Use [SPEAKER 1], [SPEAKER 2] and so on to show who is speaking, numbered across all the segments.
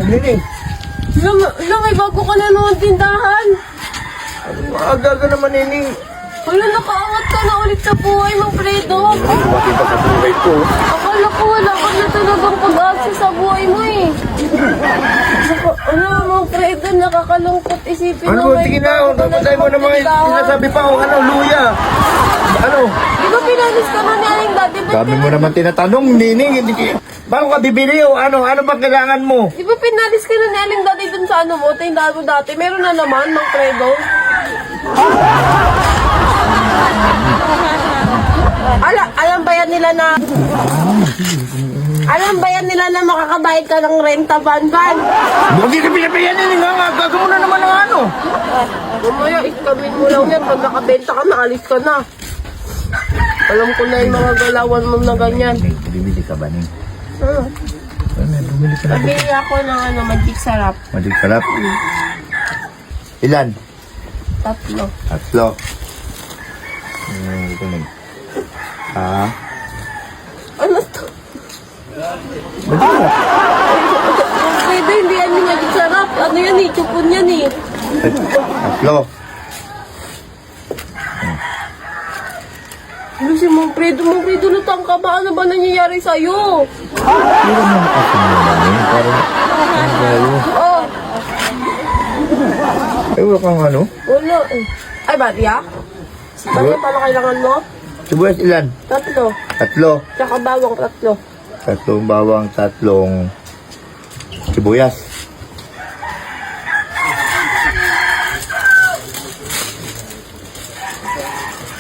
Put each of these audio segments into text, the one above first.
[SPEAKER 1] Nining.
[SPEAKER 2] Ilang may bago ka na naman tindahan.
[SPEAKER 1] Aga-aga naman, Nining.
[SPEAKER 2] Wala, nakaangat ka na ulit sa buhay, Mang Fredo.
[SPEAKER 1] Bakit ba sa buhay ko?
[SPEAKER 2] Akala ko wala ka na talagang pag-asa sa buhay mo eh. Ano, Mang Fredo, nakakalungkot isipin
[SPEAKER 1] Ano, sige na. Patay mo na mga sinasabi pa. Ano, luya. Ano?
[SPEAKER 2] Di ba pinalis ka na ni Aling Dati?
[SPEAKER 1] Dami mo naman tinatanong, Nining. Hindi ka... Bago ka bibili o ano? Ano bang kailangan mo?
[SPEAKER 2] Di ba pinalis ka na ni Aling Dati dun sa ano mo, tindahan mo dati? Meron na naman, Mang Fredo. Alam ba yan nila na... Alam ba yan nila na makakabayad ka ng renta, Van?
[SPEAKER 1] Hindi ka pinapayan, Nining. Gaga mo na naman ng ano.
[SPEAKER 2] Mamaya, iskamin mo lang yan. Pag nakabenta ka, naalis ka na. Alam ko na yung mga galawan mo na ganyan.
[SPEAKER 1] Bibili ka ba, Ning?
[SPEAKER 2] Ano?
[SPEAKER 1] Bumili ka na.
[SPEAKER 2] Pabili ako ng ano, magic sarap.
[SPEAKER 1] Madig sarap. Ilan?
[SPEAKER 2] 3.
[SPEAKER 1] 3. Ito na. Ah?
[SPEAKER 2] Ano to?
[SPEAKER 1] Madig sarap.
[SPEAKER 2] Pwede, hindi yan yung magic sarap. Ano yan eh, chupon yan eh.
[SPEAKER 1] 3.
[SPEAKER 2] Ano si Mang Fredo? Mang Fredo, lutang ka ba? Ano ba nangyayari sa'yo?
[SPEAKER 1] Pero mo kasi mo namin. Parang... Ang gayo.
[SPEAKER 2] Oh,
[SPEAKER 1] Ay, wala kang ano?
[SPEAKER 2] wala eh. Ay, Barya? Barya, paano kailangan mo?
[SPEAKER 1] Sibuyas ilan?
[SPEAKER 2] 3.
[SPEAKER 1] 3.
[SPEAKER 2] Tsaka bawang 3.
[SPEAKER 1] 3 bawang, 3 sibuyas.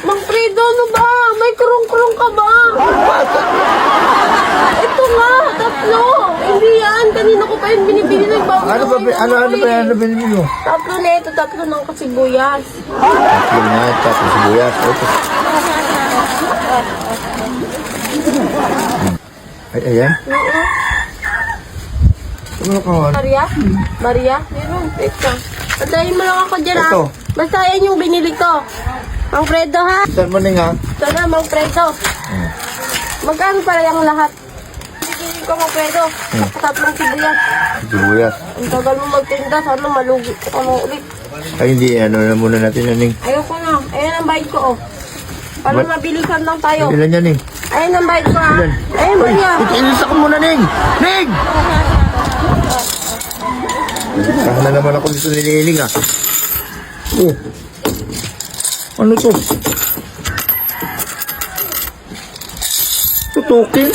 [SPEAKER 2] Mang Fredo, ano ba? May kurong-kurong ka ba? Ito nga, 3. Hindi yan. Kanina ko pa yung binibili ng bawang.
[SPEAKER 1] Ano ba yan? Ano ba binili mo?
[SPEAKER 2] 3 na ito, 3 ng kasibuyas.
[SPEAKER 1] 3 na, 3 sibuyas. Ito. Ay, ayan. Ano ka ano?
[SPEAKER 2] Maria? Maria? Meron, teka. Patayin mo lang ako dyan, ha?
[SPEAKER 1] Ito.
[SPEAKER 2] Basta yan yung binili ko. Mang Fredo, ha?
[SPEAKER 1] Saan mo, Ning, ha?
[SPEAKER 2] Ito na, Mang Fredo. Magkano para yung lahat? Binili ko, Mang Fredo. 3 sibuyas.
[SPEAKER 1] Sibuyas.
[SPEAKER 2] Ang tagal mo magtinda, sana malugi ko mo ulit.
[SPEAKER 1] Ay, hindi. Ano na muna natin, Ning.
[SPEAKER 2] Ayoko na. Ayan ang bayad ko, oh. Para mabilisan lang tayo.
[SPEAKER 1] Ilan yan, Ning?
[SPEAKER 2] Ayan ang bayad ko, ha?
[SPEAKER 1] Ilan?
[SPEAKER 2] Ayan, Maria.
[SPEAKER 1] Ilis ako muna, Ning! Ning! Saan na naman ako dito nililing, ah. Oh. Ano to? Tutukin?